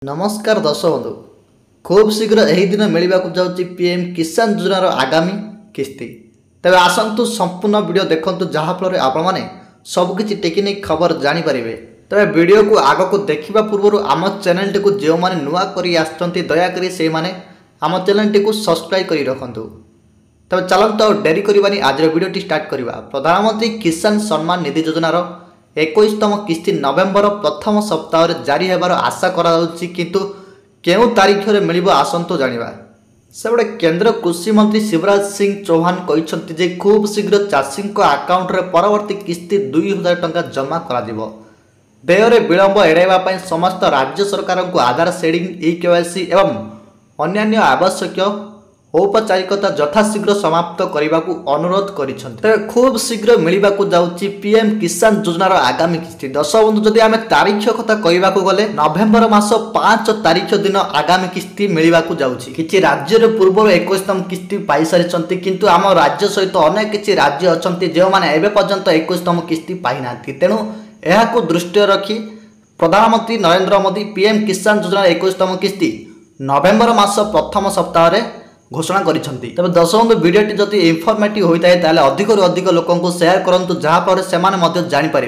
नमस्कार दर्शक बंधु खूब शीघ्र यही दिन मिलवा जाऊँगी पीएम किसान योजनार आगामी किस्ती तेज आसतु संपूर्ण वीडियो देखु जहाँफल आपने सबकि टेक्निक खबर जानीपर तेज वीडियो को आग को देखा पूर्व आम चैनल टी जो मैंने नुआ कर दयाकोरी से आम चैनल टी सब्सक्राइब कर रखु तब चलते डेरी करवानी आज वीडियो स्टार्ट करवा। प्रधानमंत्री किसान सम्मान निधि योजनार 21तम किस्ती नवेम्बर प्रथम सप्ताह जारी होबार आशा कराଯାଉଛି किंतु केउ तारीख रे मिलिबो आसंतो जानिबा। सेबडे केंद्र कृषि मंत्री शिवराज सिंह चौहान कहते जे खूब शीघ्र चाषी आकाउंट रे परवर्ती किस्ती 2000 टंका जमा करा दिबो। देय विलंब एड़ाइबा पई समस्त राज्य सरकार को आधार शेडिंग ई-केवाईसी एवं अन्यान्य आवश्यक औपचारिकता यथाशीघ्र समाप्त करने को अनुरोध कर खूब शीघ्र मिलवा जाऊँगी पीएम किसान योजनार आगामी किस्ती। दर्शक बंधु जदि आम तारीख कथा कहवाक गले नवेम्बर मास 5 तारीख दिन आगामी किस्ती मिलवा जाऊँगी। किसी राज्य पूर्व 21तम किस्ती पाई सारी किंतु आम राज्य सहित अनेक किसी राज्य अच्छा जो मैंने एवं पर्यंत 21तम किस्ती पाई ना तेणु यह दृष्टि रखी प्रधानमंत्री नरेंद्र मोदी पीएम किसान योजनार 21तम किस्ती नवेम्बर मास प्रथम सप्ताह घोषणा करिसेंती। तबे दर्शक बंधु वीडियोटी जदि इनफॉर्मेटिव होता है अधिक लोक शेयर करूँ जहाँफल से जानी पारे।